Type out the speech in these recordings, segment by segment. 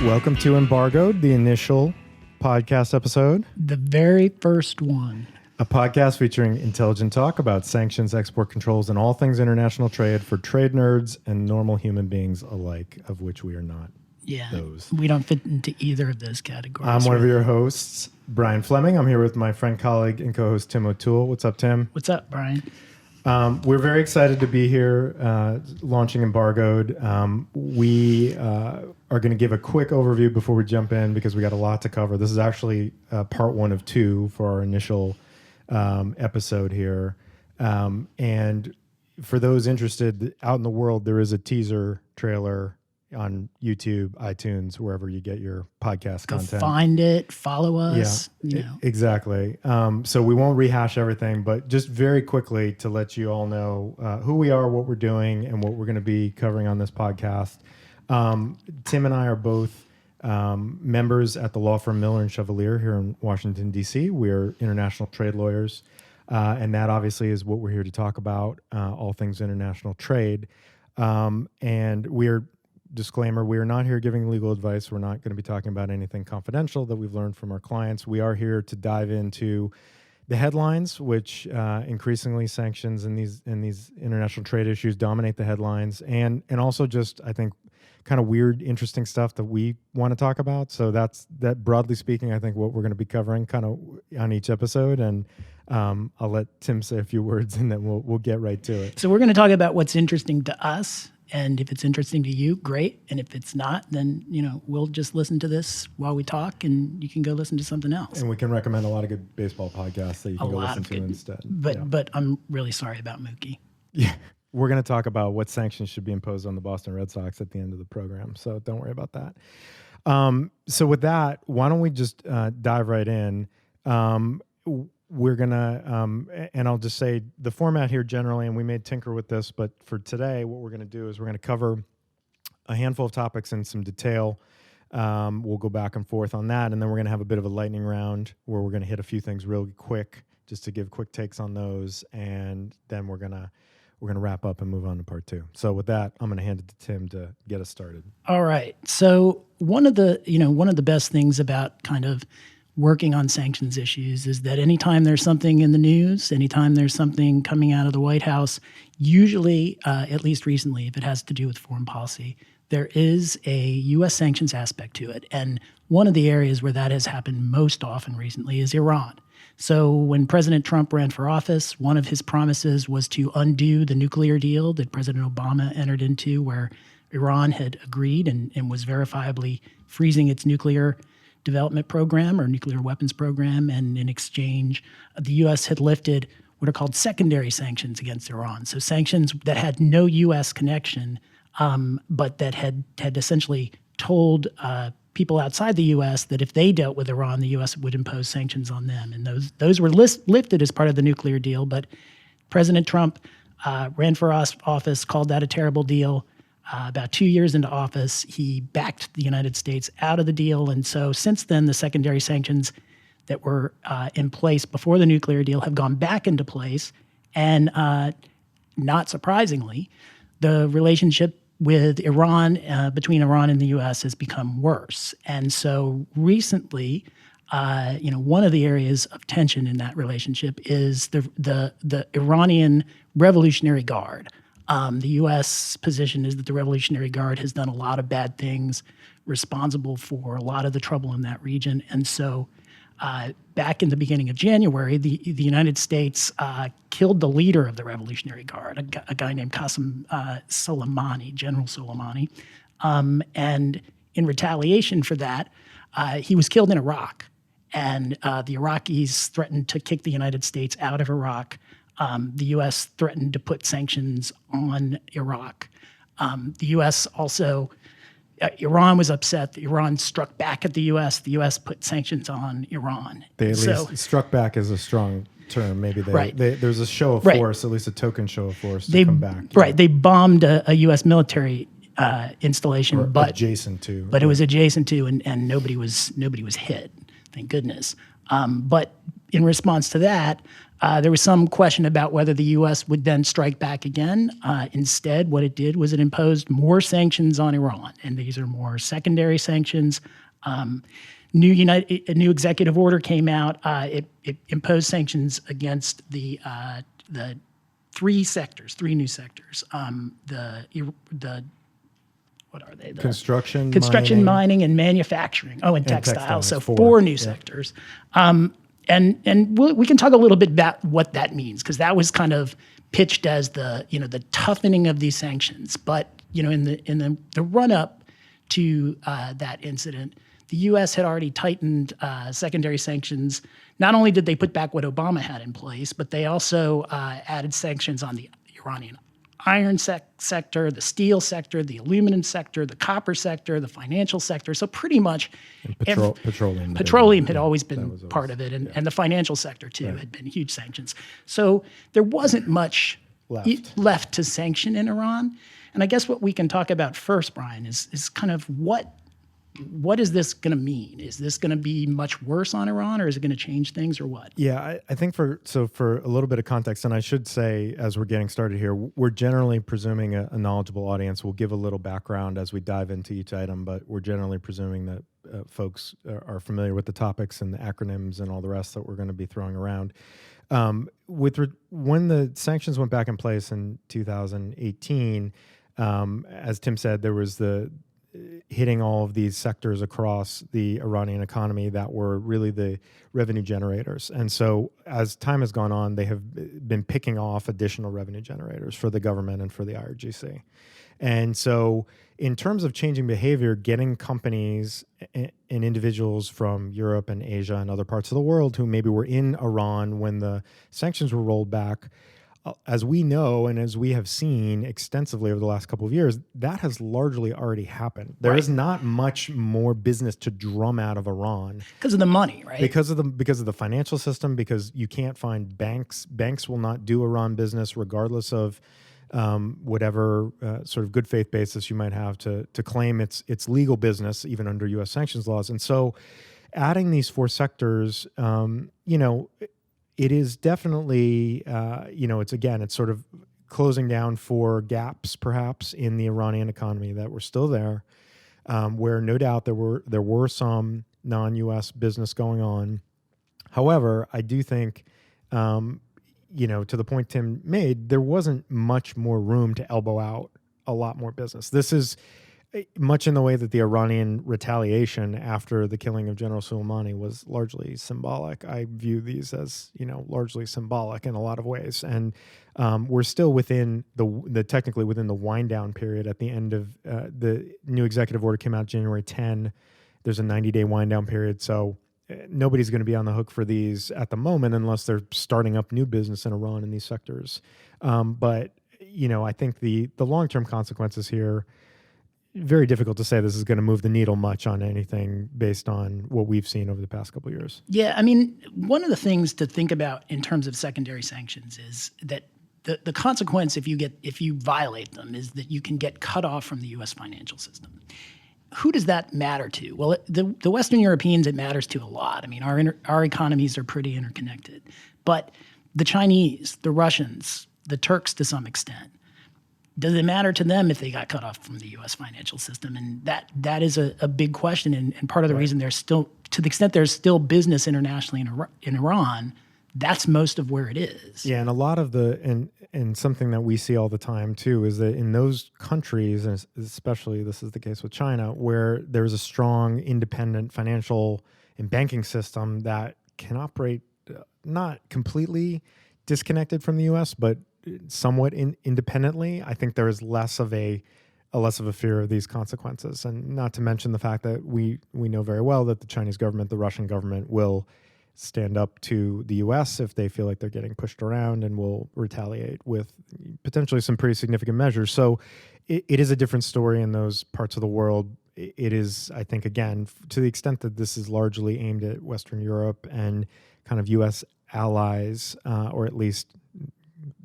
Welcome to Embargoed, the initial podcast episode. The very first one. A podcast featuring intelligent talk about sanctions, export controls, and all things international trade for trade nerds and normal human beings alike, of which we are not those. We don't fit into either of those categories. I'm one of your hosts, Brian Fleming. I'm here with my friend, colleague, and co-host, Tim O'Toole. What's up, Tim? What's up, Brian? We're very excited to be here launching Embargoed. We are going to give a quick overview before we jump in because we got a lot to cover. This is actually part one of two for our initial episode here. And for those interested out in the world, there is a teaser trailer on YouTube, iTunes, wherever you get your podcast content. Find it, follow us. Yeah, exactly. So we won't rehash everything, but just very quickly to let you all know who we are, what we're doing, and what we're going to be covering on this podcast. Tim and I are both members at the law firm Miller and Chevalier here in Washington, D.C. We're international trade lawyers, and that obviously is what we're here to talk about, all things international trade. And we're disclaimer, we are not here giving legal advice. We're not going to be talking about anything confidential that we've learned from our clients. We are here to dive into the headlines, which increasingly sanctions and these international trade issues dominate the headlines, and also just, I think, kind of weird, interesting stuff that we want to talk about. So that broadly speaking, I think what we're going to be covering kind of on each episode. And I'll let Tim say a few words and then we'll get right to it. So we're going to talk about what's interesting to us. And if it's interesting to you, great. And if it's not, then, we'll just listen to this while we talk and you can go listen to something else. And we can recommend a lot of good baseball podcasts that you can go listen to instead. But I'm really sorry about Mookie. Yeah. We're going to talk about what sanctions should be imposed on the Boston Red Sox at the end of the program. So don't worry about that. So with that, why don't we just dive right in? We're going to, and I'll just say the format here generally, and we may tinker with this, but for today, what we're going to do is we're going to cover a handful of topics in some detail. We'll go back and forth on that, and then we're going to have a bit of a lightning round where we're going to hit a few things really quick just to give quick takes on those, and then we're going to wrap up and move on to part two. So with that, I'm going to hand it to Tim to get us started. All right. So one of the best things about kind of working on sanctions issues is that anytime there's something in the news, anytime there's something coming out of the White House, usually, at least recently, if it has to do with foreign policy, there is a U.S. sanctions aspect to it. And one of the areas where that has happened most often recently is Iran. So when President Trump ran for office, one of his promises was to undo the nuclear deal that President Obama entered into, where Iran had agreed and was verifiably freezing its nuclear development program or nuclear weapons program. And in exchange, the U.S. had lifted what are called secondary sanctions against Iran. So sanctions that had no U.S. connection, but that had essentially told people outside the U.S. that if they dealt with Iran, the U.S. would impose sanctions on them. And those were lifted as part of the nuclear deal. But President Trump ran for office, called that a terrible deal. About 2 years into office, he backed the United States out of the deal. And so since then, the secondary sanctions that were in place before the nuclear deal have gone back into place. And not surprisingly, the relationship with Iran, between Iran and the U.S. has become worse. And so recently, one of the areas of tension in that relationship is the Iranian Revolutionary Guard. The U.S. position is that the Revolutionary Guard has done a lot of bad things, responsible for a lot of the trouble in that region. And so back in the beginning of January, the United States killed the leader of the Revolutionary Guard, a guy named Soleimani, General Soleimani. And in retaliation for that, he was killed in Iraq. And the Iraqis threatened to kick the United States out of Iraq. The U.S. threatened to put sanctions on Iraq. The U.S. also, Iran was upset that Iran struck back at the U.S. The U.S. put sanctions on Iran. They at least struck back is a strong term. Maybe there's a show of force, at least a token show of force to come back. Right. They bombed a U.S. military installation, but adjacent to. But it was adjacent to, and nobody was hit. Thank goodness. But in response to that, there was some question about whether the U.S. would then strike back again. Instead, what it did was it imposed more sanctions on Iran, and these are more secondary sanctions. A new executive order came out. It imposed sanctions against the three new sectors. What are they? Construction, mining, and manufacturing. Oh, and textiles. So four. Four new sectors. And we can talk a little bit about what that means, because that was kind of pitched as the toughening of these sanctions. But in the run up to that incident, the U.S. had already tightened secondary sanctions. Not only did they put back what Obama had in place, but they also added sanctions on the Iranian iron sector, the steel sector, the aluminum sector, the copper sector, the financial sector. So pretty much petroleum. Petroleum had always been part of it, and the financial sector too had been huge sanctions. So there wasn't much left to sanction in Iran. And I guess what we can talk about first, Brian, is kind of what is this going to mean? Is this going to be much worse on Iran, or is it going to change things, or what? Yeah, I think for a little bit of context, and I should say as we're getting started here, we're generally presuming a knowledgeable audience. We'll give a little background as we dive into each item, but we're generally presuming that folks are familiar with the topics and the acronyms and all the rest that we're going to be throwing around. When the sanctions went back in place in 2018, as Tim said, there was the hitting all of these sectors across the Iranian economy that were really the revenue generators. And so as time has gone on, they have been picking off additional revenue generators for the government and for the IRGC. And so in terms of changing behavior, getting companies and individuals from Europe and Asia and other parts of the world who maybe were in Iran when the sanctions were rolled back, as we know and as we have seen extensively over the last couple of years, that has largely already happened. There is not much more business to drum out of Iran because of the money, right? Because of the financial system. Because you can't find banks. Banks will not do Iran business, regardless of whatever sort of good faith basis you might have to claim it's legal business, even under U.S. sanctions laws. And so, adding these four sectors, it is definitely, it's sort of closing down for gaps, perhaps, in the Iranian economy that were still there, where no doubt there were some non-U.S. business going on. However, I do think, to the point Tim made, there wasn't much more room to elbow out a lot more business. This is much in the way that the Iranian retaliation after the killing of General Soleimani was largely symbolic. I view these as, largely symbolic in a lot of ways. And we're still within technically within the wind down period at the end of the new executive order came out January 10. There's a 90-day wind down period. So nobody's going to be on the hook for these at the moment unless they're starting up new business in Iran in these sectors. But I think the long-term consequences here, very difficult to say this is going to move the needle much on anything based on what we've seen over the past couple of years. Yeah, I mean, one of the things to think about in terms of secondary sanctions is that the consequence if you violate them is that you can get cut off from the U.S. financial system. Who does that matter to? Well, the Western Europeans, it matters to a lot. I mean, our economies are pretty interconnected. But the Chinese, the Russians, the Turks to some extent, does it matter to them if they got cut off from the U.S. financial system? And that is a big question. And part of the reason there's still, to the extent there's still business internationally in Iran, that's most of where it is. Yeah, and a lot of and something that we see all the time too is that in those countries, and especially this is the case with China, where there's a strong independent financial and banking system that can operate not completely disconnected from the U.S., but somewhat independently. I think there is less of a fear of these consequences, and not to mention the fact that we know very well that the Chinese government, the Russian government, will stand up to the U.S. if they feel like they're getting pushed around, and will retaliate with potentially some pretty significant measures. So it is a different story in those parts of the world. It is, I think, again, to the extent that this is largely aimed at Western Europe and kind of U.S. allies, or at least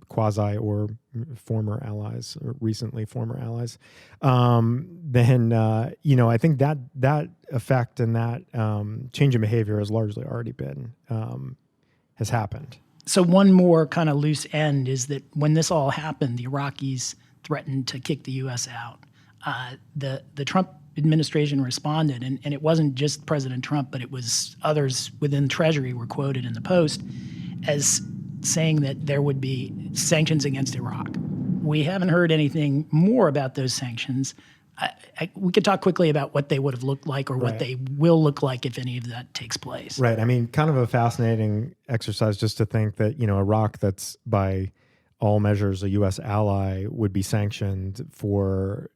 quasi or former allies, or recently former allies, then I think that effect and that change in behavior has largely already been has happened. So one more kind of loose end is that when this all happened, the Iraqis threatened to kick the U.S. out. The Trump administration responded, and it wasn't just President Trump, but it was others within Treasury were quoted in the Post as saying that there would be sanctions against Iraq. We haven't heard anything more about those sanctions. We could talk quickly about what they would have looked like or what they will look like if any of that takes place. Right. I mean, kind of a fascinating exercise just to think that, Iraq, that's by all measures a U.S. ally, would be sanctioned for,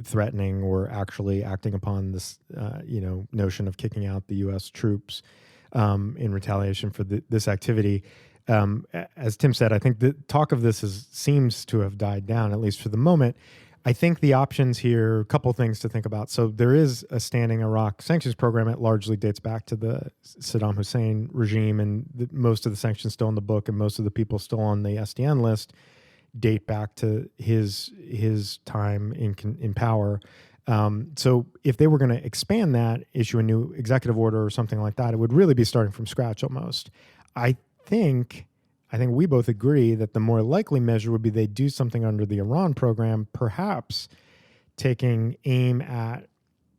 threatening or actually acting upon this, notion of kicking out the U.S. troops in retaliation for this activity. As Tim said, I think the talk of this seems to have died down, at least for the moment. I think the options here, a couple things to think about. So there is a standing Iraq sanctions program. It largely dates back to the Saddam Hussein regime, and most of the sanctions still in the book and most of the people still on the SDN list date back to his time in power. So if they were going to expand that, issue a new executive order or something like that, it would really be starting from scratch almost. I think we both agree that the more likely measure would be they do something under the Iran program, perhaps taking aim at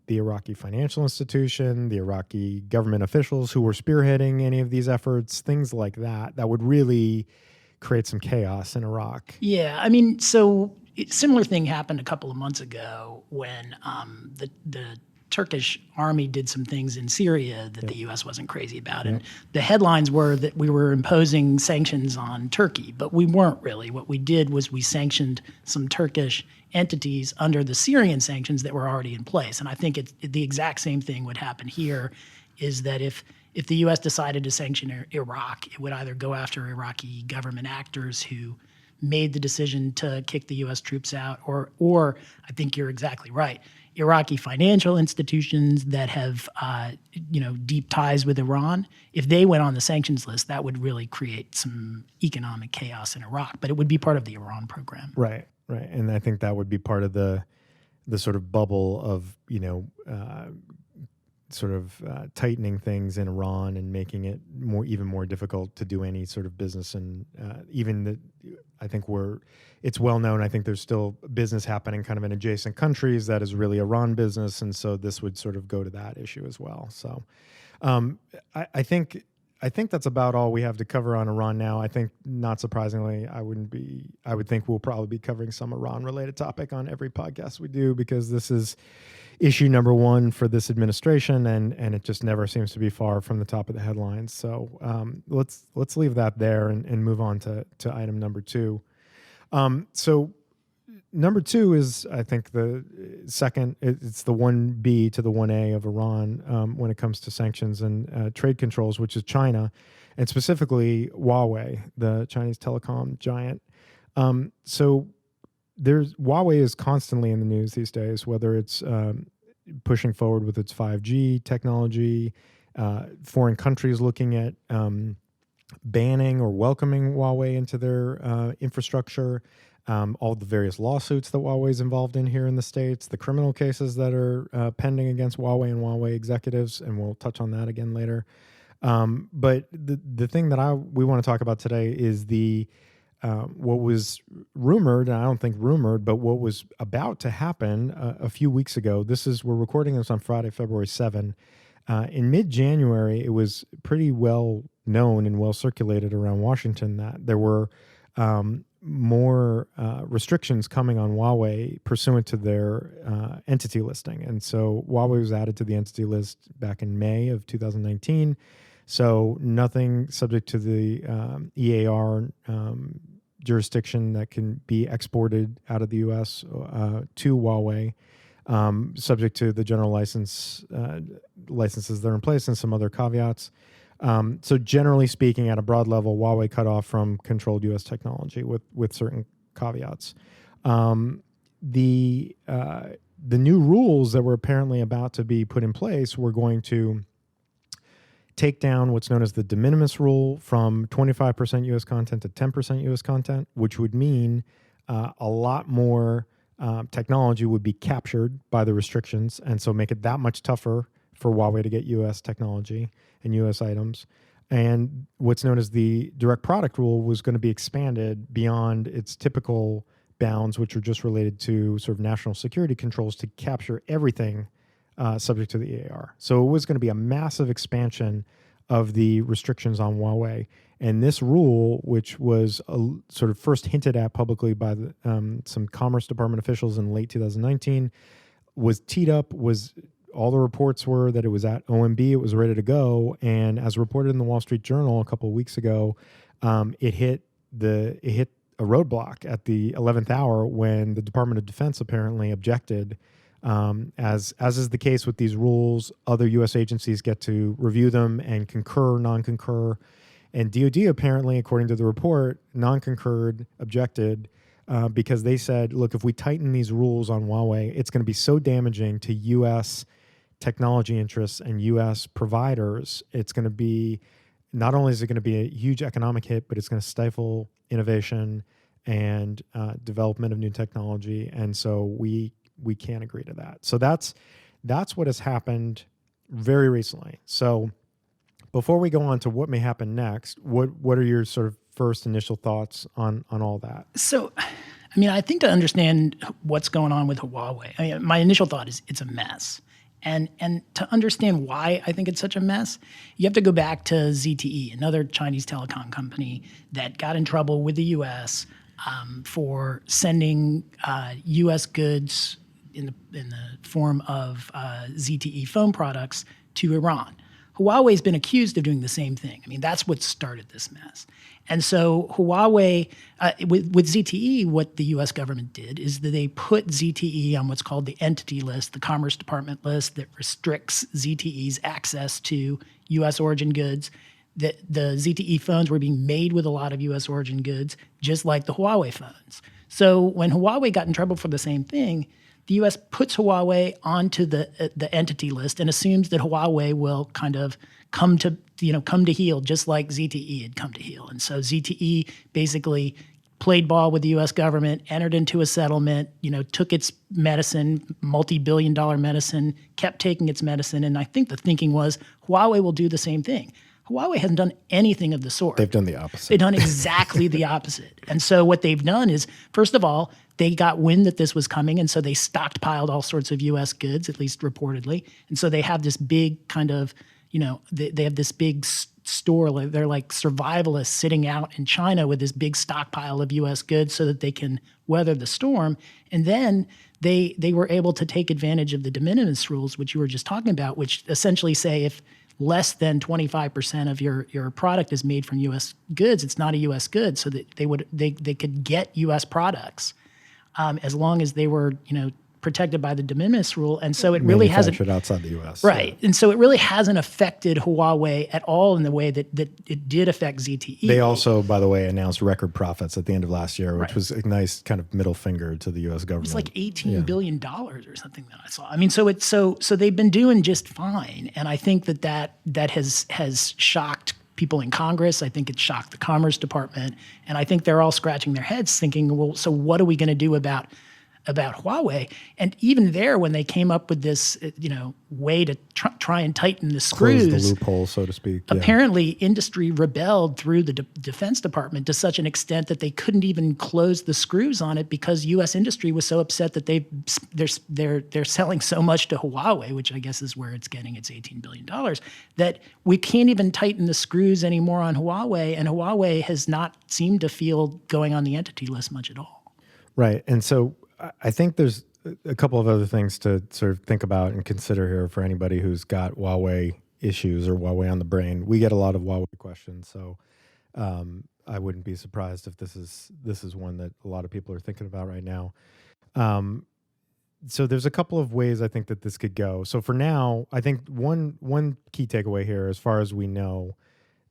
the Iraqi financial institution, the Iraqi government officials who were spearheading any of these efforts, things like that, that would really create some chaos in Iraq. Yeah, I mean, so similar thing happened a couple of months ago when the Turkish army did some things in Syria that the U.S. wasn't crazy about. And the headlines were that we were imposing sanctions on Turkey, but we weren't really. What we did was we sanctioned some Turkish entities under the Syrian sanctions that were already in place. And I think the exact same thing would happen here, is that if the U.S. decided to sanction Iraq, it would either go after Iraqi government actors who made the decision to kick the U.S. troops out, or I think you're exactly right, Iraqi financial institutions that have, deep ties with Iran. If they went on the sanctions list, that would really create some economic chaos in Iraq. But it would be part of the Iran program. Right. And I think that would be part of the sort of bubble of, tightening things in Iran and making it even more difficult to do any sort of business. And I think it's well known. I think there's still business happening kind of in adjacent countries that is really Iran business. And so this would sort of go to that issue as well. So I think that's about all we have to cover on Iran now. I think, not surprisingly, I would think we'll probably be covering some Iran-related topic on every podcast we do, because this is issue number one for this administration, and it just never seems to be far from the top of the headlines. So let's leave that there and move on to item number two. So number two is, I think, the second. It's the 1B to the 1A of Iran when it comes to sanctions and trade controls, which is China, and specifically Huawei, the Chinese telecom giant. So Huawei is constantly in the news these days, whether it's pushing forward with its 5G technology, foreign countries looking at banning or welcoming Huawei into their infrastructure, all the various lawsuits that Huawei is involved in here in the States, the criminal cases that are pending against Huawei and Huawei executives, and we'll touch on that again later. But the thing that we want to talk about today is what was rumored, and I don't think rumored, but what was about to happen a few weeks ago. We're recording this on Friday, February 7. In mid-January, it was pretty well known and well circulated around Washington that there were more restrictions coming on Huawei pursuant to their entity listing. And so Huawei was added to the entity list back in May of 2019. So nothing subject to the EAR jurisdiction that can be exported out of the U.S. To Huawei, subject to the general licenses that are in place and some other caveats. So generally speaking, at a broad level, Huawei cut off from controlled U.S. technology with certain caveats. The new rules that were apparently about to be put in place were going to take down what's known as the de minimis rule from 25% U.S. content to 10% U.S. content, which would mean a lot more technology would be captured by the restrictions, and so make it that much tougher for Huawei to get U.S. technology and U.S. items. and what's known as the direct product rule was going to be expanded beyond its typical bounds, which are just related to sort of national security controls, to capture everything subject to the EAR. So it was going to be a massive expansion of the restrictions on Huawei. And this rule, which was sort of first hinted at publicly by some Commerce Department officials in late 2019, was teed up, all the reports were that it was at OMB, it was ready to go. And as reported in the Wall Street Journal a couple of weeks ago, it hit a roadblock at the 11th hour when the Department of Defense apparently objected. As is the case with these rules, other U.S. agencies get to review them and concur, non-concur. And DOD apparently, according to the report, non-concurred, objected, because they said, look, if we tighten these rules on Huawei, it's going to be so damaging to U.S. technology interests and U.S. providers. It's going to be, not only is it going to be a huge economic hit, but it's going to stifle innovation and development of new technology. And so we can't agree to that. So that's what has happened very recently. So before we go on to what may happen next, what are your sort of first initial thoughts on all that? So, I mean, I think to understand what's going on with Huawei, my initial thought is it's a mess. And to understand why I think it's such a mess, you have to go back to ZTE, another Chinese telecom company that got in trouble with the U.S. For sending U.S. goods in the form of ZTE phone products to Iran. Huawei's been accused of doing the same thing. I mean, that's what started this mess. And so Huawei, with ZTE, what the U.S. government did is that they put ZTE on what's called the entity list, the Commerce Department list that restricts ZTE's access to U.S. origin goods. The ZTE phones were being made with a lot of U.S. origin goods, just like the Huawei phones. So when Huawei got in trouble for the same thing, the U.S. puts Huawei onto the entity list and assumes that Huawei will kind of come to heel, just like ZTE had come to heel. And so ZTE basically played ball with the U.S. government, entered into a settlement, took its medicine, multi-billion-dollar medicine, kept taking its medicine, and I think the thinking was Huawei will do the same thing. Huawei hasn't done anything of the sort. They've done the opposite. They've done exactly the opposite. And so what they've done is, first of all, they got wind that this was coming, and so they stockpiled all sorts of U.S. goods, at least reportedly. And so they have this big kind of, they have this big store. They're like survivalists sitting out in China with this big stockpile of U.S. goods so that they can weather the storm. And then they were able to take advantage of the de minimis rules, which you were just talking about, which essentially say if less than 25% of your product is made from U.S. goods, it's not a U.S. good, so that they could get U.S. products as long as they were protected by the de minimis rule. And so it really hasn't manufactured outside the U.S. Right. Yeah. And so it really hasn't affected Huawei at all in the way that it did affect ZTE. They also, by the way, announced record profits at the end of last year, which was a nice kind of middle finger to the U.S. government. It's like $18 billion or something that I saw. I mean, so they've been doing just fine. And I think that has shocked people in Congress. I think it shocked the Commerce Department. And I think they're all scratching their heads thinking, well, so what are we going to do about Huawei? And even there, when they came up with this, way to try and tighten the screws, close the loophole, so to speak. Apparently, industry rebelled through the Defense Department to such an extent that they couldn't even close the screws on it because U.S. industry was so upset that they're selling so much to Huawei, which I guess is where it's getting its $18 billion, that we can't even tighten the screws anymore on Huawei, and Huawei has not seemed to feel going on the entity list much at all. Right, and so I think there's a couple of other things to sort of think about and consider here for anybody who's got Huawei issues or Huawei on the brain. We get a lot of Huawei questions, so I wouldn't be surprised if this is one that a lot of people are thinking about right now. So there's a couple of ways I think that this could go. So for now, I think one key takeaway here, as far as we know,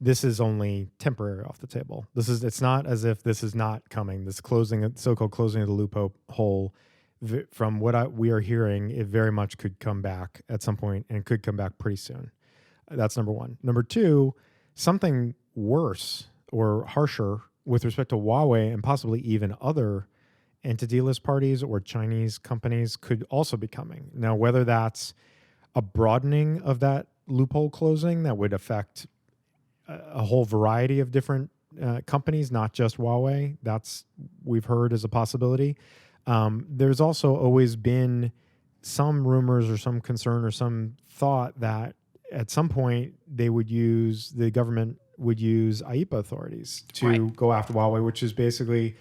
this is only temporary off the table. It's not as if this is not coming. This so-called closing of the loophole, from what we are hearing, it very much could come back at some point, and it could come back pretty soon. That's number one. Number two, something worse or harsher with respect to Huawei and possibly even other entity list parties or Chinese companies could also be coming. Now, whether that's a broadening of that loophole closing that would affect a whole variety of different companies, not just Huawei. We've heard as a possibility. There's also always been some rumors or some concern or some thought that at some point the government would use IEEPA authorities to go after Huawei, which is basically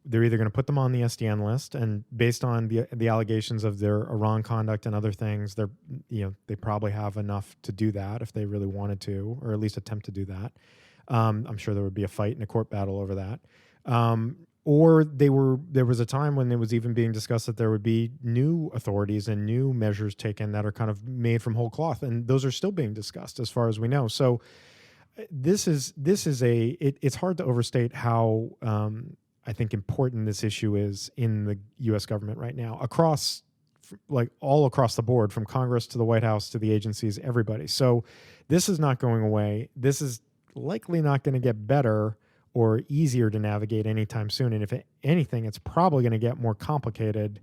they're either going to put them on the SDN list, and based on the allegations of their Iran conduct and other things, they probably have enough to do that if they really wanted to, or at least attempt to do that. I'm sure there would be a fight and a court battle over that. Or there was a time when it was even being discussed that there would be new authorities and new measures taken that are kind of made from whole cloth, and those are still being discussed as far as we know. So it's hard to overstate how I think important this issue is in the U.S. government right now, all across the board, from Congress to the White House to the agencies, everybody. So this is not going away. This is likely not going to get better or easier to navigate anytime soon. And if anything, it's probably going to get more complicated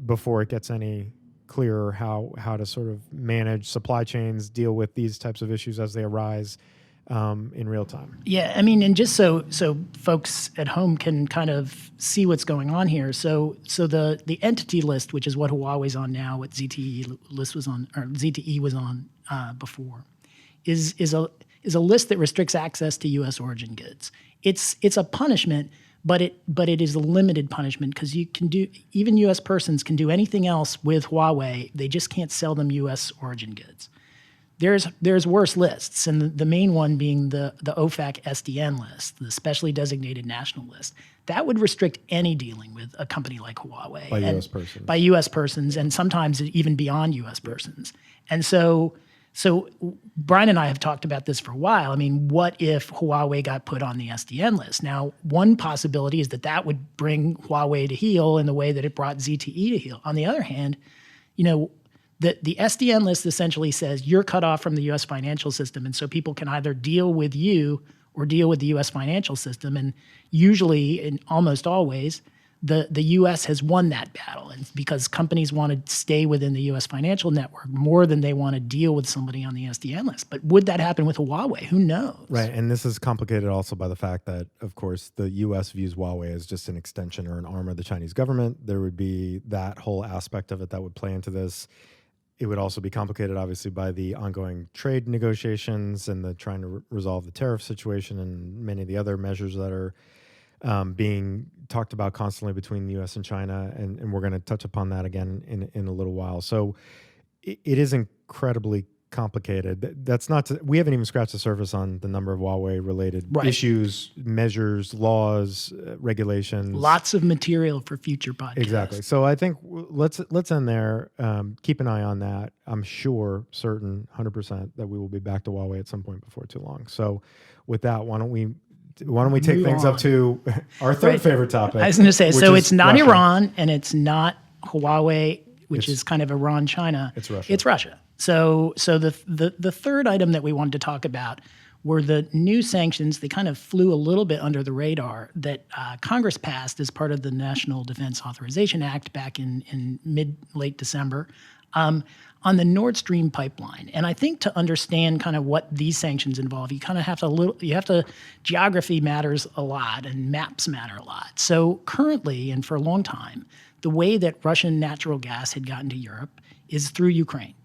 before it gets any clearer how to sort of manage supply chains, deal with these types of issues as they arise in real time. Yeah, I mean, and just so folks at home can kind of see what's going on here. So the entity list, which is what Huawei's on now, what ZTE list was on, or ZTE was on before, is a list that restricts access to U.S. origin goods. It's a punishment, but it is a limited punishment, because even U.S. persons can do anything else with Huawei. They just can't sell them U.S. origin goods. There's worse lists, and the main one being the OFAC SDN list, the specially designated national list. That would restrict any dealing with a company like Huawei. By U.S. persons. By U.S. persons, and sometimes even beyond U.S. persons. And so Brian and I have talked about this for a while. I mean, what if Huawei got put on the SDN list? Now, one possibility is that would bring Huawei to heel in the way that it brought ZTE to heel. On the other hand, the SDN list essentially says you're cut off from the U.S. financial system, and so people can either deal with you or deal with the U.S. financial system. And usually, and almost always, the U.S. has won that battle, and because companies want to stay within the U.S. financial network more than they want to deal with somebody on the SDN list. But would that happen with Huawei? Who knows? Right, and this is complicated also by the fact that, of course, the U.S. views Huawei as just an extension or an arm of the Chinese government. There would be that whole aspect of it that would play into this. It would also be complicated, obviously, by the ongoing trade negotiations and the trying to resolve the tariff situation and many of the other measures that are being talked about constantly between the U.S. and China, and we're going to touch upon that again in a little while. So it is incredibly complicated. That's not we haven't even scratched the surface on the number of Huawei-related issues, measures, laws, regulations. Lots of material for future podcasts. Exactly. So I think let's end there. Keep an eye on that. I'm certain, 100% that we will be back to Huawei at some point before too long. So with that, why don't we take things up to our third favorite topic? I was going to say, so it's not Russia. Iran and it's not Huawei, which is kind of Iran-China. It's Russia. It's Russia. So the third item that we wanted to talk about were the new sanctions. They kind of flew a little bit under the radar that Congress passed as part of the National Defense Authorization Act back in late December on the Nord Stream pipeline. And I think to understand kind of what these sanctions involve, you kind of have to geography matters a lot and maps matter a lot. So currently, and for a long time, the way that Russian natural gas had gotten to Europe is through Ukraine.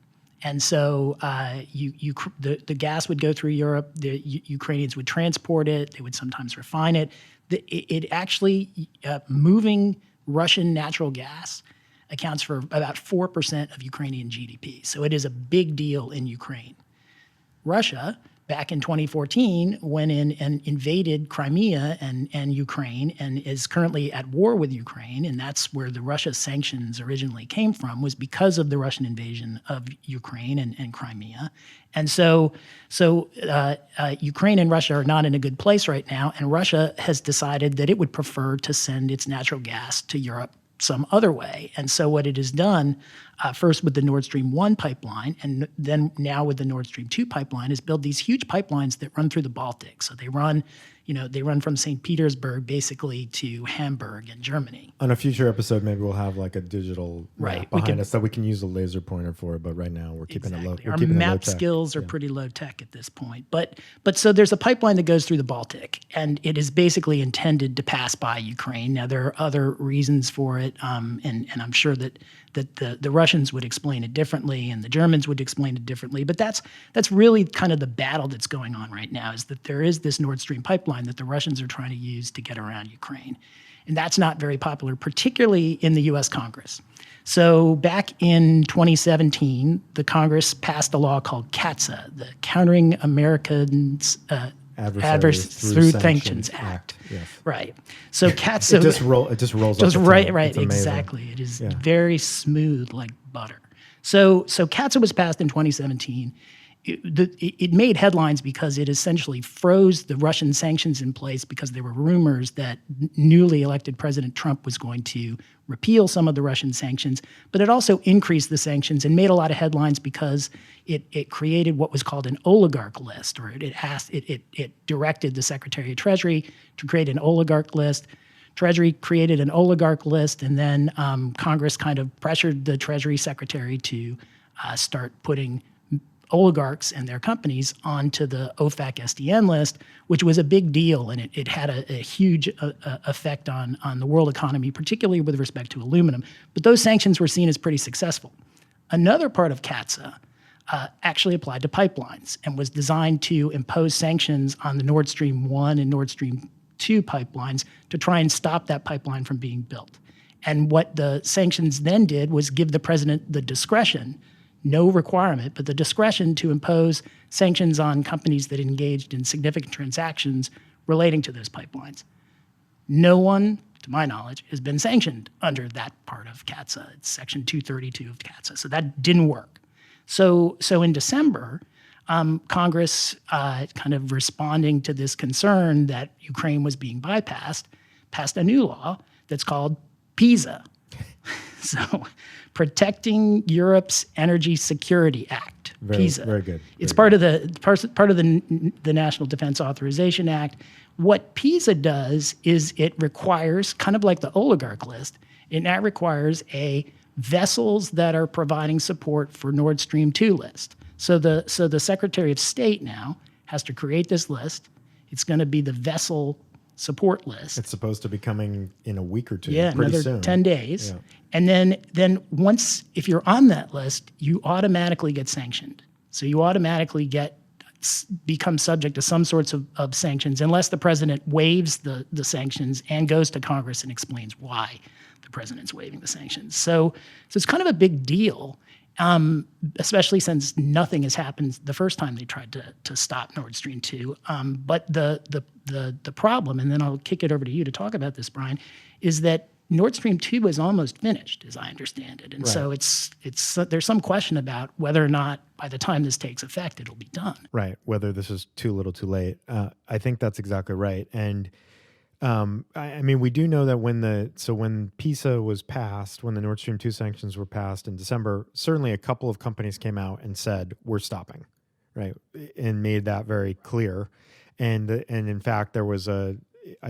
And so the gas would go through Europe. The Ukrainians would transport it. They would sometimes refine it. It actually moving Russian natural gas accounts for about 4% of Ukrainian GDP. So it is a big deal in Ukraine. Russia, back in 2014, went in and invaded Crimea and Ukraine, and is currently at war with Ukraine. And that's where the Russia sanctions originally came from, was because of the Russian invasion of Ukraine and Crimea. And so Ukraine and Russia are not in a good place right now, and Russia has decided that it would prefer to send its natural gas to Europe some other way. And so what it has done, first with the Nord Stream 1 pipeline, and then now with the Nord Stream 2 pipeline, is build these huge pipelines that run through the Baltic. So they run from St. Petersburg basically to Hamburg in Germany. On a future episode, maybe we'll have like a digital map Right. behind us that we can use a laser pointer for. But right now, we're keeping it low. We're Our keeping it map low-tech. skills are pretty low tech at this point. But so there's a pipeline that goes through the Baltic, and it is basically intended to pass by Ukraine. Now there are other reasons for it, and I'm sure that the Russians would explain it differently, and the Germans would explain it differently. But that's really kind of the battle that's going on right now, is that there is this Nord Stream pipeline that the Russians are trying to use to get around Ukraine. And that's not very popular, particularly in the U.S. Congress. So back in 2017, the Congress passed a law called CATSA, the Countering Americans Adversaries Through Sanctions Act. Yes. Right. So CATSA It just rolls. just up the right, tongue. right, It's amazing. exactly. It is very smooth like butter. So CATSA was passed in 2017. It made headlines because it essentially froze the Russian sanctions in place because there were rumors that newly elected President Trump was going to repeal some of the Russian sanctions, but it also increased the sanctions and made a lot of headlines because it created what was called an oligarch list, or it directed the Secretary of Treasury to create an oligarch list. Treasury created an oligarch list, and then Congress kind of pressured the Treasury Secretary to start putting oligarchs and their companies onto the OFAC SDN list, which was a big deal, and it had a huge effect on the world economy, particularly with respect to aluminum. But those sanctions were seen as pretty successful. Another part of CATSA actually applied to pipelines and was designed to impose sanctions on the Nord Stream 1 and Nord Stream 2 pipelines to try and stop that pipeline from being built. And what the sanctions then did was give the president the discretion, no requirement, but the discretion to impose sanctions on companies that engaged in significant transactions relating to those pipelines. No one, to my knowledge, has been sanctioned under that part of CATSA. It's Section 232 of CATSA. So that didn't work. So in December, Congress, kind of responding to this concern that Ukraine was being bypassed, passed a new law that's called PISA. So, Protecting Europe's Energy Security Act, PISA. Very good. It's part of the National Defense Authorization Act. What PISA does is it requires, kind of like the oligarch list, it now requires a vessels that are providing support for Nord Stream 2 list. So the Secretary of State now has to create this list. It's going to be the vessel support list. It's supposed to be coming in a week or two. Yeah, pretty another soon. 10 days. Yeah. And then once, if you're on that list, you automatically get sanctioned. So you automatically become subject to some sorts of sanctions unless the president waives the sanctions and goes to Congress and explains why the president's waiving the sanctions. So it's kind of a big deal, especially since nothing has happened the first time they tried to stop Nord Stream 2. But the problem, and then I'll kick it over to you to talk about this, Brian, is that Nord Stream 2 is almost finished, as I understand it. And Right. so there's some question about whether or not by the time this takes effect, it'll be done. Right. Whether this is too little, too late. I think that's exactly right. And I mean, we do know that when PISA was passed, when the Nord Stream 2 sanctions were passed in December, certainly a couple of companies came out and said, we're stopping, right? And made that very clear. And in fact, there was I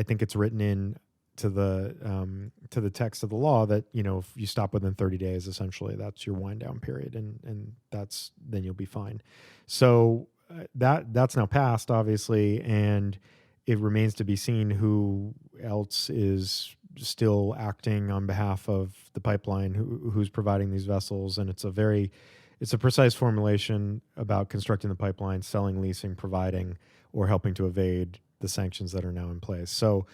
think it's written in to the text of the law that, if you stop within 30 days, essentially that's your wind down period, and then you'll be fine. So that's now passed, obviously, and it remains to be seen who else is still acting on behalf of the pipeline, who's providing these vessels, and it's a precise formulation about constructing the pipeline, selling, leasing, providing, or helping to evade the sanctions that are now in place. So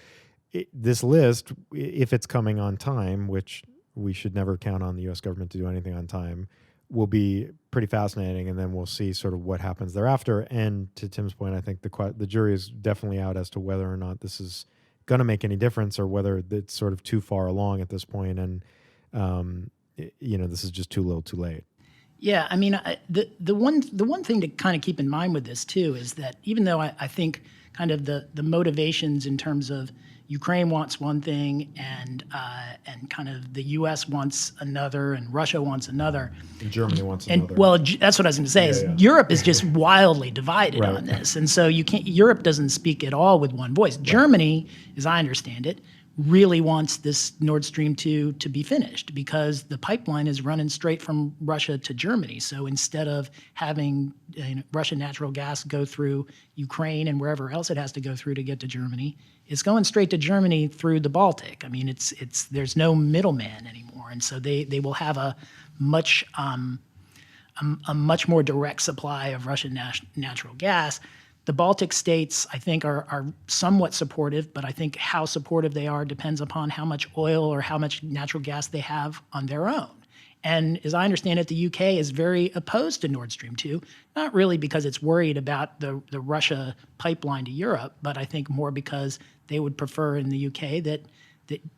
this list, if it's coming on time, which we should never count on the U.S. government to do anything on time, will be pretty fascinating, and then we'll see sort of what happens thereafter. And to Tim's point, I think the jury is definitely out as to whether or not this is going to make any difference, or whether it's sort of too far along at this point, and this is just too little, too late. Yeah, I mean, the one thing to kind of keep in mind with this too is that even though I think kind of the motivations in terms of Ukraine wants one thing, and kind of the U.S. wants another, and Russia wants another. And Germany wants And another. well, that's what I was going to say. Is Europe is just wildly divided Right. on this, and so you can't. Europe doesn't speak at all with one voice. Germany, as I understand it, really wants this Nord Stream 2 to be finished because the pipeline is running straight from Russia to Germany. So instead of having Russian natural gas go through Ukraine and wherever else it has to go through to get to Germany, it's going straight to Germany through the Baltic. I mean, it's there's no middleman anymore, and so they will have a much more direct supply of Russian natural gas. The Baltic states, I think, are somewhat supportive, but I think how supportive they are depends upon how much oil or how much natural gas they have on their own. And as I understand it, the UK is very opposed to Nord Stream 2, not really because it's worried about the Russia pipeline to Europe, but I think more because they would prefer in the UK that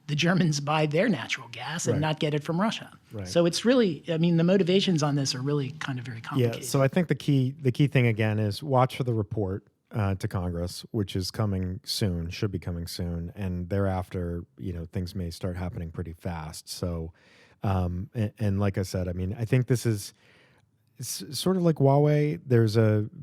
the Germans buy their natural gas and not get it from Russia. Right. So it's really, I mean, the motivations on this are really kind of very complicated. Yeah, so I think the key thing again is watch for the report to Congress, which is coming soon, should be coming soon, and thereafter, things may start happening pretty fast. So, and like I said, I mean, I think this is it's sort of like Huawei. There's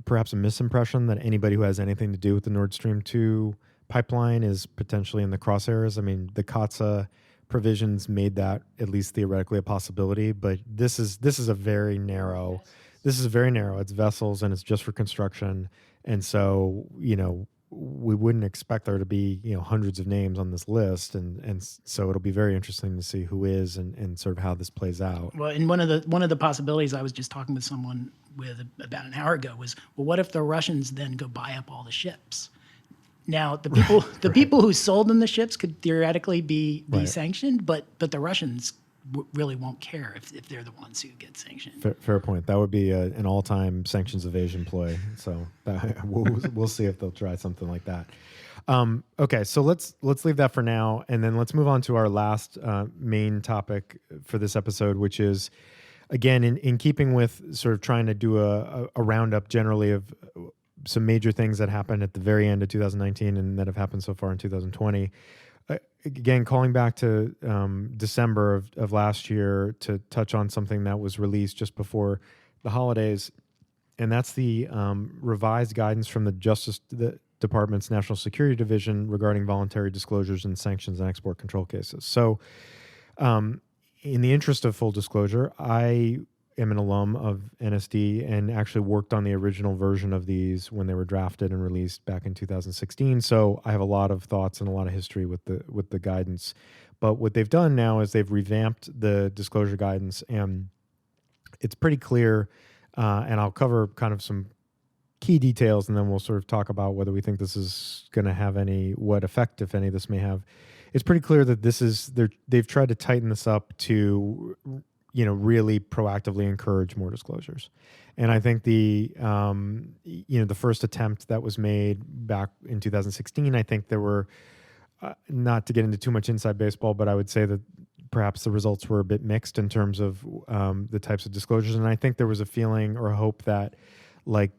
perhaps a misimpression that anybody who has anything to do with the Nord Stream 2 pipeline is potentially in the crosshairs. I mean, the COTSA provisions made that at least theoretically a possibility, but this is a very narrow. This is very narrow. It's vessels and it's just for construction, and so we wouldn't expect there to be hundreds of names on this list, and so it'll be very interesting to see who is and sort of how this plays out. Well, and one of the possibilities I was just talking with someone with about an hour ago was, well, what if the Russians then go buy up all the ships? Now, the people who sold them the ships could theoretically be sanctioned, but the Russians really won't care if they're the ones who get sanctioned. Fair point. That would be an all-time sanctions evasion ploy. So we'll see if they'll try something like that. Okay, so let's leave that for now, and then let's move on to our last main topic for this episode, which is, again, in keeping with sort of trying to do a roundup generally of some major things that happened at the very end of 2019 and that have happened so far in 2020. Again, calling back to December of last year to touch on something that was released just before the holidays, and that's the revised guidance from the Justice Department's National Security Division regarding voluntary disclosures in sanctions and export control cases. So in the interest of full disclosure, I am an alum of NSD and actually worked on the original version of these when they were drafted and released back in 2016. So I have a lot of thoughts and a lot of history with the guidance. But what they've done now is they've revamped the disclosure guidance, and it's pretty clear. And I'll cover kind of some key details, and then we'll sort of talk about whether we think this is going to have what effect, if any, this may have. It's pretty clear that they've tried to tighten this up to really proactively encourage more disclosures. And I think the first attempt that was made back in 2016, I think there were, not to get into too much inside baseball, but I would say that perhaps the results were a bit mixed in terms of the types of disclosures. And I think there was a feeling or a hope that, like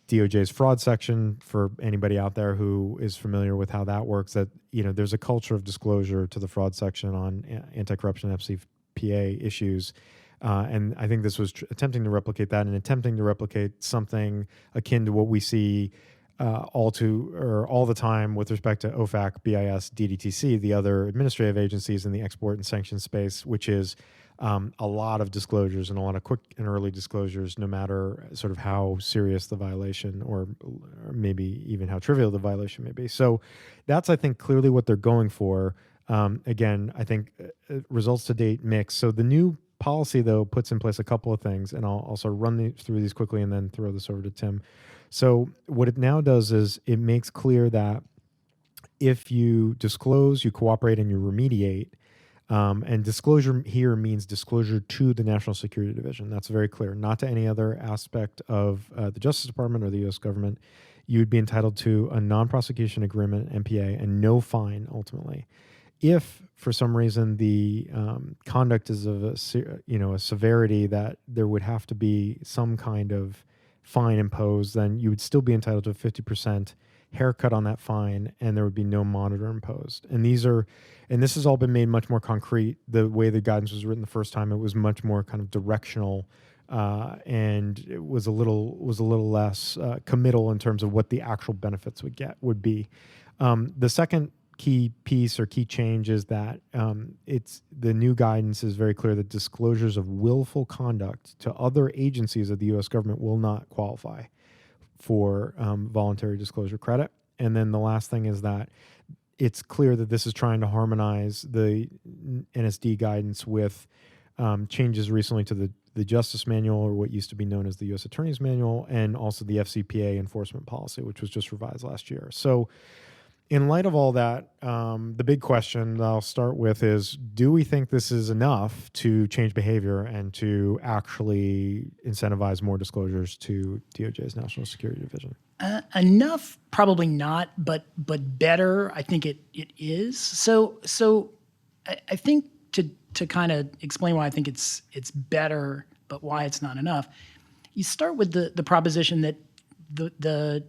DOJ's fraud section, for anybody out there who is familiar with how that works, that, there's a culture of disclosure to the fraud section on anti-corruption FCPA issues. And I think this was attempting to replicate that and attempting to replicate something akin to what we see all the time with respect to OFAC, BIS, DDTC, the other administrative agencies in the export and sanctions space, which is a lot of disclosures and a lot of quick and early disclosures, no matter sort of how serious the violation or maybe even how trivial the violation may be. So that's, I think, clearly what they're going for. Again, I think results to date mixed. So the new policy, though, puts in place a couple of things, and I'll also run through these quickly and then throw this over to Tim. So what it now does is it makes clear that if you disclose, you cooperate, and you remediate, and disclosure here means disclosure to the National Security Division. That's very clear, not to any other aspect of the Justice Department or the U.S. government. You'd be entitled to a non-prosecution agreement, NPA, and no fine ultimately. If for some reason the conduct is of a severity that there would have to be some kind of fine imposed, then you would still be entitled to a 50% haircut on that fine, and there would be no monitor imposed. And this has all been made much more concrete. The way the guidance was written the first time, it was much more kind of directional, and it was a little less committal in terms of what the actual benefits would be. The second key piece or key change is that it's the new guidance is very clear that disclosures of willful conduct to other agencies of the U.S. government will not qualify for voluntary disclosure credit. And then the last thing is that it's clear that this is trying to harmonize the NSD guidance with changes recently to the Justice Manual, or what used to be known as the U.S. Attorney's Manual, and also the FCPA enforcement policy, which was just revised last year. So in light of all that, the big question that I'll start with is, do we think this is enough to change behavior and to actually incentivize more disclosures to DOJ's National Security Division? Enough, probably not, but better, I think it is. So I think to kind of explain why I think it's better, but why it's not enough, you start with the proposition that the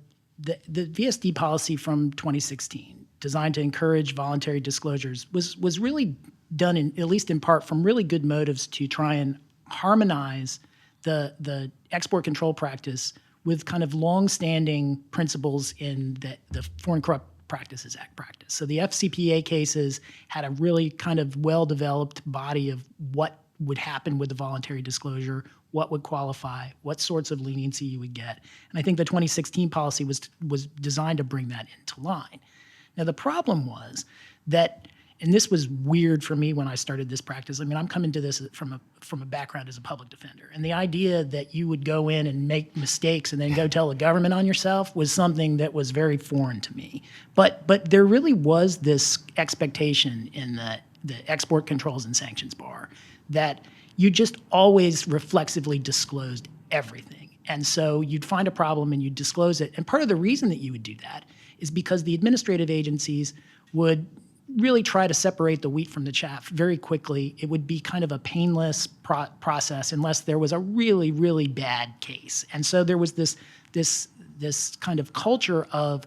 VSD policy from 2016, designed to encourage voluntary disclosures, was really done at least in part from really good motives to try and harmonize the export control practice with kind of longstanding principles in the Foreign Corrupt Practices Act practice. So the FCPA cases had a really kind of well-developed body of what would happen with the voluntary disclosure, what would qualify, what sorts of leniency you would get. And I think the 2016 policy was designed to bring that into line. Now, the problem was that, and this was weird for me when I started this practice. I mean, I'm coming to this from a background as a public defender. And the idea that you would go in and make mistakes and then go tell the government on yourself was something that was very foreign to me. But there really was this expectation in the export controls and sanctions bar that you just always reflexively disclosed everything. And so you'd find a problem and you'd disclose it. And part of the reason that you would do that is because the administrative agencies would really try to separate the wheat from the chaff very quickly. It would be kind of a painless process unless there was a really, really bad case. And so there was this kind of culture of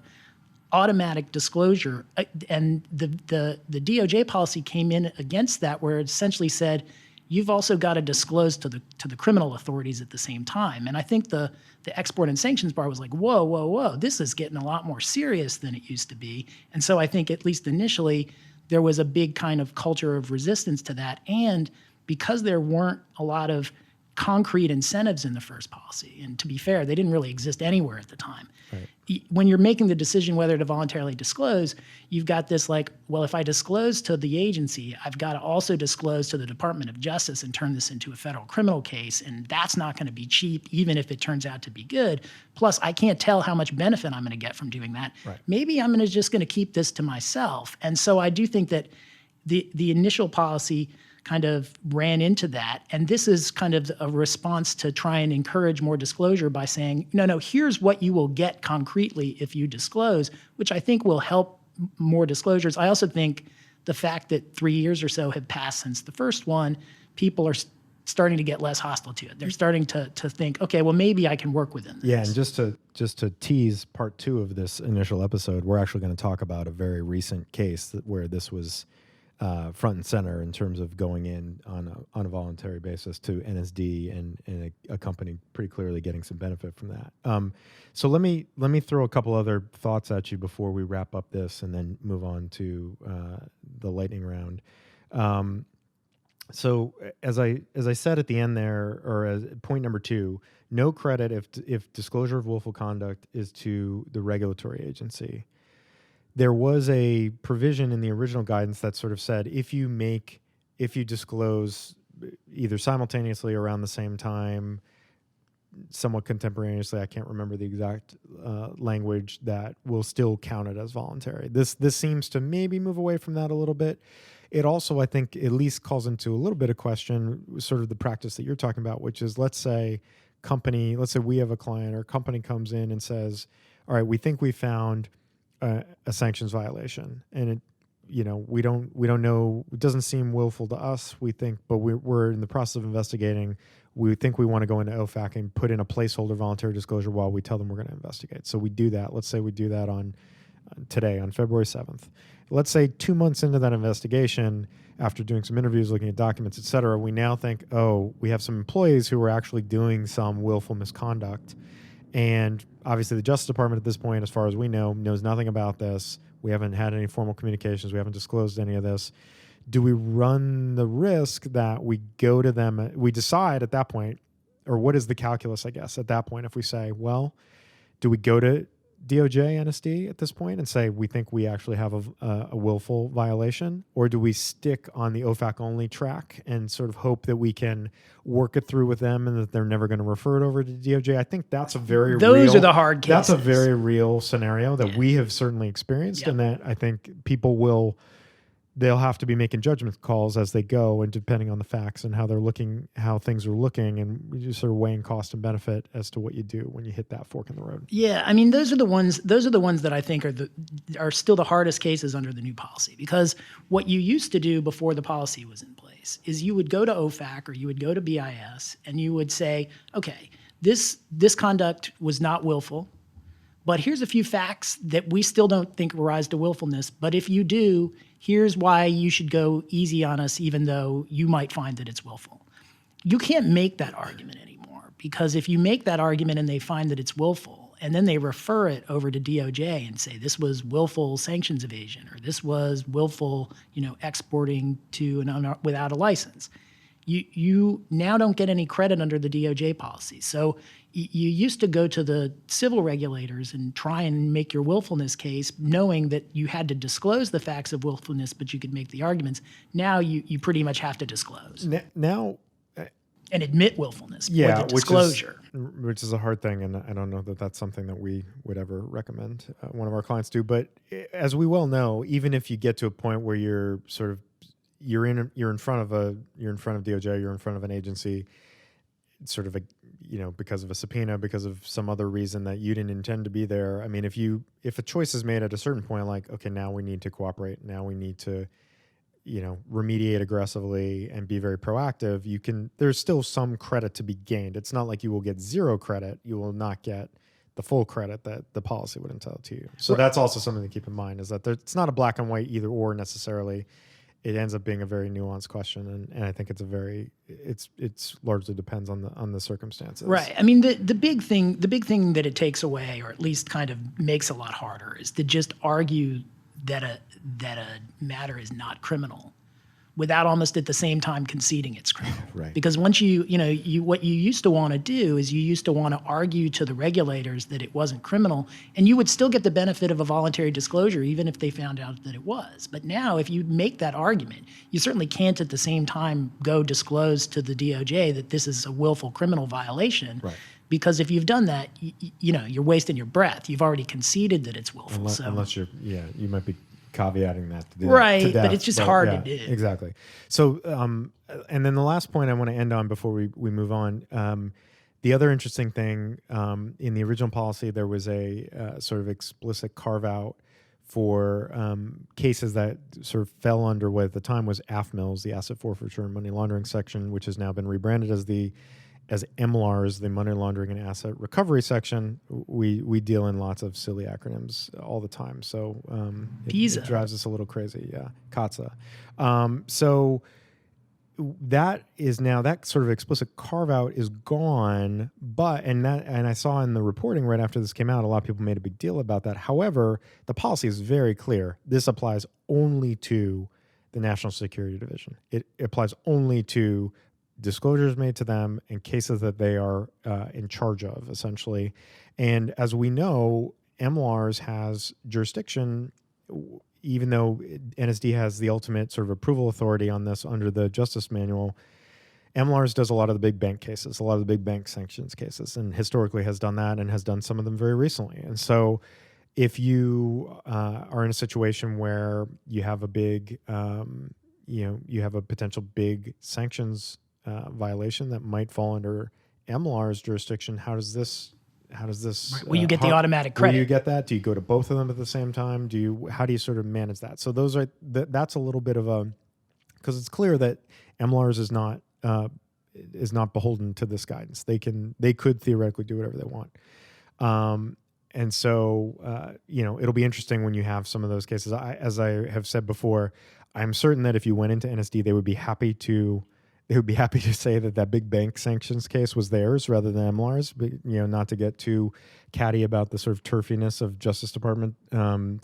automatic disclosure, and the DOJ policy came in against that, where it essentially said, you've also got to disclose to the criminal authorities at the same time. And I think the export and sanctions bar was like, whoa, this is getting a lot more serious than it used to be. And so I think, at least initially, there was a big kind of culture of resistance to that. And because there weren't a lot of concrete incentives in the first policy, and to be fair, they didn't really exist anywhere at the time. Right. When you're making the decision whether to voluntarily disclose, you've got this like, well, if I disclose to the agency, I've got to also disclose to the Department of Justice and turn this into a federal criminal case, and that's not going to be cheap, even if it turns out to be good. Plus, I can't tell how much benefit I'm going to get from doing that. Right. Maybe I'm just going to keep this to myself. And so I do think that the initial policy kind of ran into that. And this is kind of a response to try and encourage more disclosure by saying, no, here's what you will get concretely if you disclose, which I think will help more disclosures. I also think the fact that 3 years or so have passed since the first one, people are starting to get less hostile to it. They're starting to think, okay, well, maybe I can work within this. Yeah, and just to tease part 2 of this initial episode, we're actually going to talk about a very recent case where this was front and center in terms of going in on a voluntary basis to NSD and a company pretty clearly getting some benefit from that. So let me throw a couple other thoughts at you before we wrap up this and then move on to the lightning round. So as I said at the end there, or as point number 2, no credit if disclosure of willful conduct is to the regulatory agency. There was a provision in the original guidance that sort of said if you disclose either simultaneously or around the same time, somewhat contemporaneously, I can't remember the exact language, that will still count it as voluntary. This seems to maybe move away from that a little bit. It also, I think, at least calls into a little bit of question sort of the practice that you're talking about, which is, let's say we have a client or a company comes in and says, all right, we think we found a sanctions violation, and we don't know, it doesn't seem willful to us, we think, but we're in the process of investigating we think we want to go into OFAC and put in a placeholder voluntary disclosure while we tell them we're going to investigate. So we do that. Let's say we do that on today, on February 7th. Let's say 2 months into that investigation, after doing some interviews, looking at documents, et cetera, we now think, oh, we have some employees who are actually doing some willful misconduct. And obviously the Justice Department at this point, as far as we know, knows nothing about this. We haven't had any formal communications. We haven't disclosed any of this. Do we run the risk that we go to them, we decide at that point, or what is the calculus, I guess, at that point, if we say, well, do we go to DOJ, NSD at this point and say we think we actually have a willful violation? Or do we stick on the OFAC only track and sort of hope that we can work it through with them and that they're never going to refer it over to DOJ? I think that's a very Those are the hard cases. That's a very real scenario that we have certainly experienced, and that I think people they'll have to be making judgment calls as they go, and depending on the facts and how they're looking, how things are looking, and you just sort of weighing cost and benefit as to what you do when you hit that fork in the road. Yeah, I mean, those are the ones that I think are still the hardest cases under the new policy, because what you used to do before the policy was in place is you would go to OFAC or you would go to BIS and you would say, okay, this conduct was not willful, but here's a few facts that we still don't think rise to willfulness. But if you do, here's why you should go easy on us, even though you might find that it's willful. You can't make that argument anymore, because if you make that argument and they find that it's willful, and then they refer it over to DOJ and say this was willful sanctions evasion, or this was willful, exporting to without a license, you now don't get any credit under the DOJ policy. So you used to go to the civil regulators and try and make your willfulness case, knowing that you had to disclose the facts of willfulness, but you could make the arguments. Now you pretty much have to disclose. Now, and admit willfulness. Yeah, or the disclosure. Which is a hard thing, and I don't know that that's something that we would ever recommend one of our clients do. But as we well know, even if you get to a point where you're in front of DOJ, you're in front of an agency, sort of because of a subpoena, because of some other reason that you didn't intend to be there. I mean, if a choice is made at a certain point, like, okay, now we need to cooperate, now we need to, remediate aggressively and be very proactive, there's still some credit to be gained. It's not like you will get zero credit. You will not get the full credit that the policy would entitle to you. So that's also something to keep in mind, is that it's not a black and white either or necessarily. It ends up being a very nuanced question, and I think it's largely depends on the circumstances. Right. I mean, the big thing that it takes away, or at least kind of makes a lot harder, is to just argue that a matter is not criminal, without almost at the same time conceding it's criminal. Right. Because once what you used to want to do is you used to want to argue to the regulators that it wasn't criminal, and you would still get the benefit of a voluntary disclosure even if they found out that it was. But now if you make that argument, you certainly can't at the same time go disclose to the DOJ that this is a willful criminal violation. Right. Because if you've done that, you're wasting your breath. You've already conceded that it's willful. Unless you might be caveating that to do right, to death, but it's just hard to do. Exactly. So, and then the last point I want to end on before we move on, the other interesting thing, in the original policy, there was a sort of explicit carve out for cases that sort of fell under what at the time was AFMLs, the asset forfeiture and money laundering section, which has now been rebranded as MLARs, the money laundering and asset recovery section. We deal in lots of silly acronyms all the time, so it drives us a little crazy. Yeah, CATSA. So that is now, that sort of explicit carve out is gone. But and I saw in the reporting right after this came out, a lot of people made a big deal about that. However, the policy is very clear. This applies only to the National Security Division. It applies only to disclosures made to them in cases that they are in charge of, essentially. And as we know, MLARS has jurisdiction, even though NSD has the ultimate sort of approval authority on this under the Justice Manual. MLARS does a lot of the big bank cases, a lot of the big bank sanctions cases, and historically has done that and has done some of them very recently. And so if you are in a situation where you have a big, you have a potential big sanctions violation that might fall under MLAR's jurisdiction, how does this? Right. Will you get the automatic credit? Will you get that? Do you go to both of them at the same time? How do you sort of manage that? So those are that's a little bit of a, because it's clear that MLARS is not is not beholden to this guidance. They could theoretically do whatever they want. And so, it'll be interesting when you have some of those cases. As I have said before, I'm certain that if you went into NSD, they would be happy to say that big bank sanctions case was theirs rather than MLR's. But, not to get too catty about the sort of turfiness of Justice Department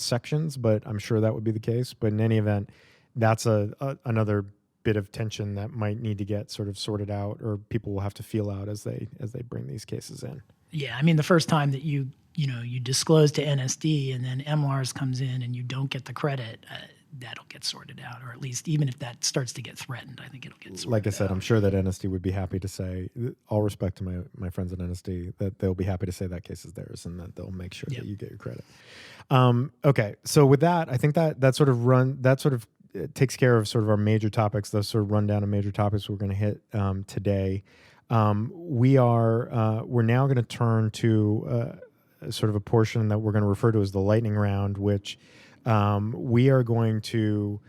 sections, but I'm sure that would be the case. But in any event, that's another bit of tension that might need to get sort of sorted out, or people will have to feel out as they bring these cases in. Yeah, I mean, the first time that you disclose to NSD and then MLRS comes in and you don't get the credit, that'll get sorted out, or at least even if that starts to get threatened, I think it'll get sorted out. Like I said, I'm sure that NSD would be happy to say, all respect to my friends at NSD, that they'll be happy to say that case is theirs and that they'll make sure that you get your credit. Okay, so with that, I think that sort of takes care of sort of our major topics, those sort of rundown of major topics we're going to hit today. We're now going to turn to sort of a portion that we're going to refer to as the lightning round, which we are going to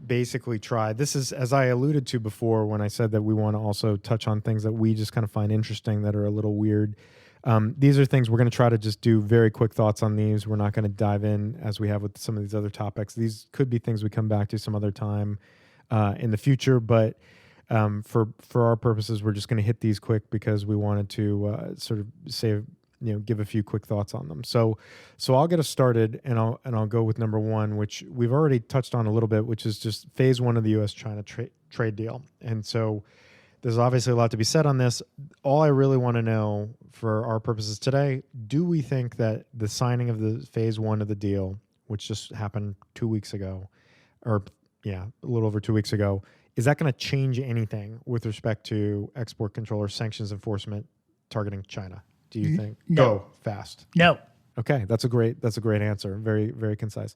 basically try. This is, as I alluded to before when I said that we want to also touch on things that we just kind of find interesting that are a little weird. These are things we're going to try to just do very quick thoughts on these. We're not going to dive in as we have with some of these other topics. These could be things we come back to some other time in the future, but for our purposes, we're just going to hit these quick because we wanted to sort of give a few quick thoughts on them. So I'll get us started, and I'll go with number one, which we've already touched on a little bit, which is just phase one of the U.S.-China trade deal. And so there's obviously a lot to be said on this. All I really want to know for our purposes today, do we think that the signing of the phase one of the deal, which just happened 2 weeks ago, a little over 2 weeks ago, is that going to change anything with respect to export control or sanctions enforcement targeting China? Do you think? No. Go fast. No. Okay, that's a great answer. Very, very concise.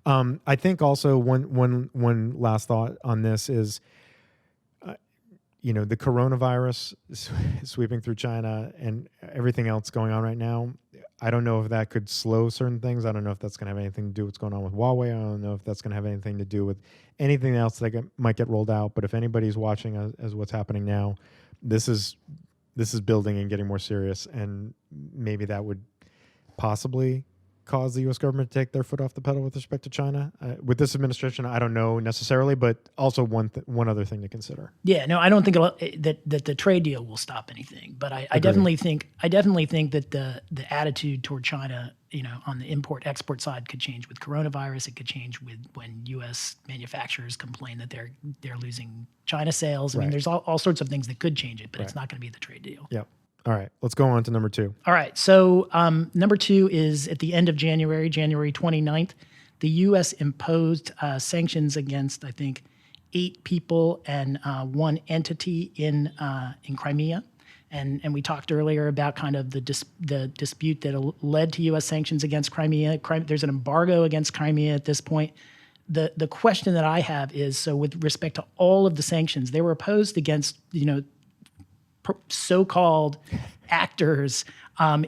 I think also one last thought on this is, the coronavirus sweeping through China and everything else going on right now. I don't know if that could slow certain things. I don't know if that's going to have anything to do with what's going on with Huawei. I don't know if that's going to have anything to do with anything else that might get rolled out. But if anybody's watching as what's happening now, this is building and getting more serious, and maybe that would possibly cause the U.S. government to take their foot off the pedal with respect to China. With this administration, I don't know necessarily, but also one other thing to consider. Yeah, no, I don't think that the trade deal will stop anything, but I definitely think that the attitude toward China, on the import-export side could change with coronavirus. It could change when U.S. manufacturers complain that they're losing China sales. I mean, there's all sorts of things that could change it, but it's not going to be the trade deal. Yep. All right, let's go on to number two. All right, so number two is at the end of January 29th, the U.S. imposed sanctions against, I think, 8 people and 1 entity in Crimea. And we talked earlier about kind of the dispute that led to U.S. sanctions against Crimea. There's an embargo against Crimea at this point. The question that I have is, so with respect to all of the sanctions, they were opposed against, so-called actors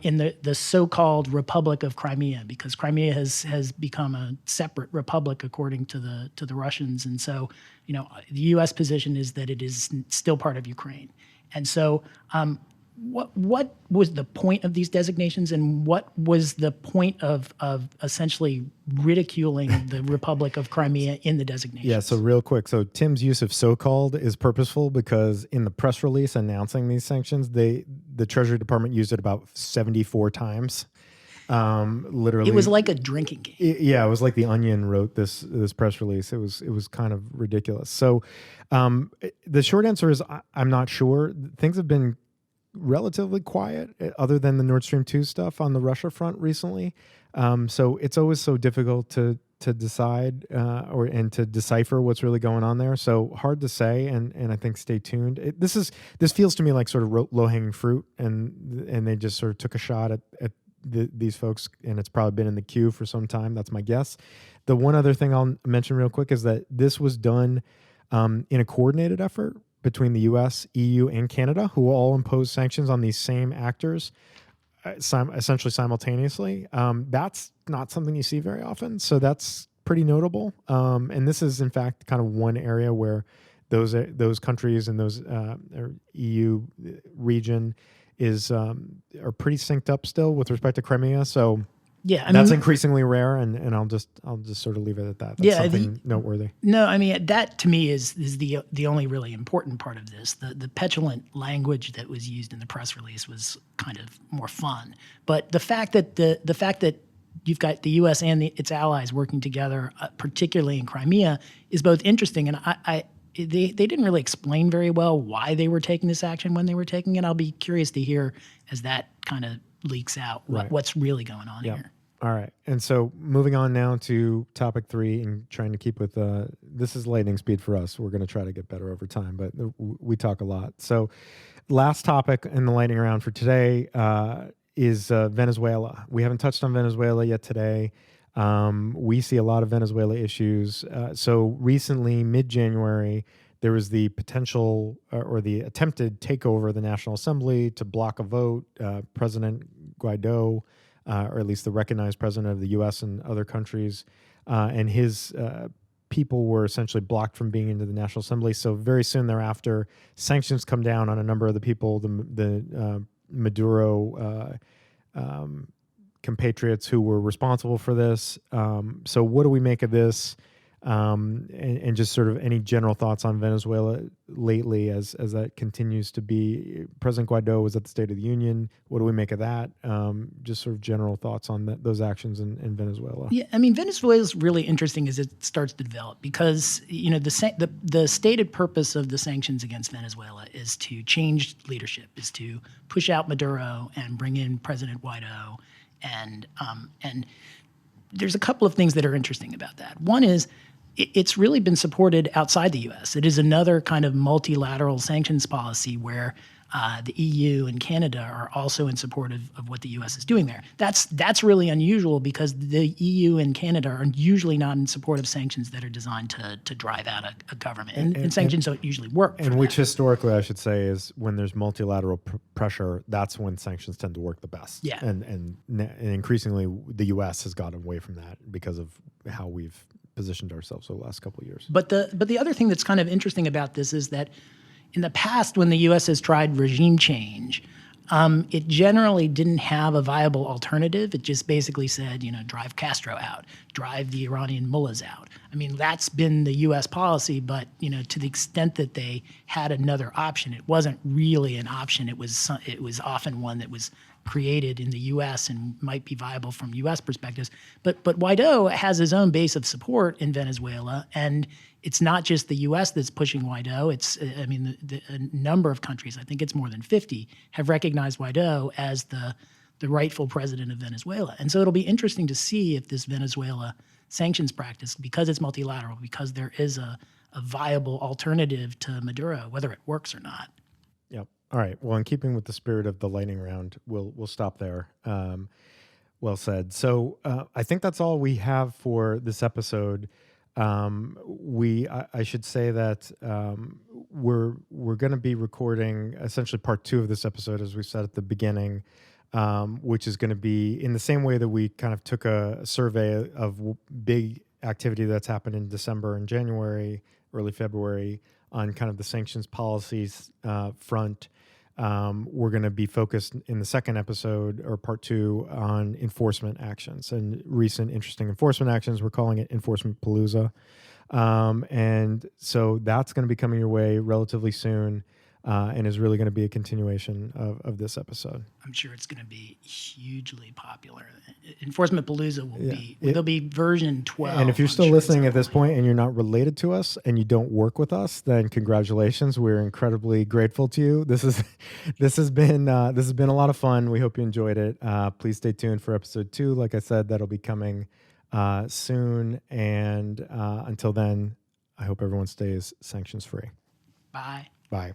in the so-called Republic of Crimea, because Crimea has become a separate republic according to the Russians, and so the U.S. position is that it is still part of Ukraine, and so what was the point of these designations, and what was the point of essentially ridiculing the Republic of Crimea in the designations? Yeah, so real quick. So Tim's use of so-called is purposeful because in the press release announcing these sanctions, the Treasury Department used it about 74 times. Literally. It was like a drinking game. It was like The Onion wrote this press release. It was kind of ridiculous. So the short answer is I'm not sure. Things have been relatively quiet other than the Nord Stream 2 stuff on the Russia front recently. So it's always so difficult to decide and to decipher what's really going on there. So hard to say, and I think stay tuned. This feels to me like sort of low-hanging fruit, and they just sort of took a shot at these folks, and it's probably been in the queue for some time. That's my guess. The one other thing I'll mention real quick is that this was done in a coordinated effort between the U.S., EU, and Canada, who all imposed sanctions on these same actors essentially simultaneously. That's not something you see very often, so that's pretty notable. And this is, in fact, kind of one area where those countries and those or EU region are pretty synced up still with respect to Crimea. So Yeah, that's increasingly rare, and I'll just sort of leave it at that. That's something noteworthy. No, I mean that to me is the only really important part of this. The petulant language that was used in the press release was kind of more fun, but the fact that you've got the U.S. and its allies working together, particularly in Crimea, is both interesting, and they didn't really explain very well why they were taking this action when they were taking it. I'll be curious to hear as that kind of leaks out what's really going on here. All right. And so moving on now to topic 3 and trying to keep with this is lightning speed for us. We're going to try to get better over time, but we talk a lot. So last topic in the lightning round for today is Venezuela. We haven't touched on Venezuela yet today. We see a lot of Venezuela issues. So recently, mid-January, there was the potential or the attempted takeover of the National Assembly to block a vote. President Guaido, or at least the recognized president of the U.S. and other countries, and his people were essentially blocked from being into the National Assembly. So very soon thereafter, sanctions come down on a number of the people, the Maduro compatriots who were responsible for this. So what do we make of this? And just sort of any general thoughts on Venezuela lately as that continues to be. President Guaido was at the State of the Union. What do we make of that? Just sort of general thoughts on those actions in Venezuela. Yeah, I mean, Venezuela is really interesting as it starts to develop because the stated purpose of the sanctions against Venezuela is to change leadership, is to push out Maduro and bring in President Guaido, and there's a couple of things that are interesting about that. One is it's really been supported outside the U.S. It is another kind of multilateral sanctions policy where the EU and Canada are also in support of what the U.S. is doing there. That's really unusual because the EU and Canada are usually not in support of sanctions that are designed to drive out a government. And sanctions don't usually work. And which historically, I should say, is when there's multilateral pressure, that's when sanctions tend to work the best. Yeah. And increasingly, the U.S. has gotten away from that because of how we've positioned ourselves over the last couple of years. But the other thing that's kind of interesting about this is that in the past, when the U.S. has tried regime change, it generally didn't have a viable alternative. It just basically said, drive Castro out, drive the Iranian mullahs out. I mean, that's been the U.S. policy, but, to the extent that they had another option, it wasn't really an option. It was often one that was created in the U.S. and might be viable from U.S. perspectives. But Guaido has his own base of support in Venezuela, and it's not just the U.S. that's pushing Guaido. It's, a number of countries, I think it's more than 50, have recognized Guaido as the rightful president of Venezuela. And so it'll be interesting to see if this Venezuela sanctions practice, because it's multilateral, because there is a viable alternative to Maduro, whether it works or not. Yep. All right. Well, in keeping with the spirit of the lightning round, we'll stop there. Well said. So I think that's all we have for this episode. I should say that we're going to be recording essentially part 2 of this episode, as we said at the beginning, which is going to be in the same way that we kind of took a survey of big activity that's happened in December and January, early February, on kind of the sanctions policies front. We're going to be focused in the second episode, or part 2, on enforcement actions and recent interesting enforcement actions. We're calling it Enforcement Palooza. And so that's going to be coming your way relatively soon, and is really going to be a continuation of this episode. I'm sure it's going to be hugely popular. Enforcement Palooza there'll be version 12. And if you're still listening at this point and you're not related to us and you don't work with us, then congratulations. We're incredibly grateful to you. This has been a lot of fun. We hope you enjoyed it. Please stay tuned for episode 2. Like I said, that'll be coming soon. And until then, I hope everyone stays sanctions free. Bye. Bye.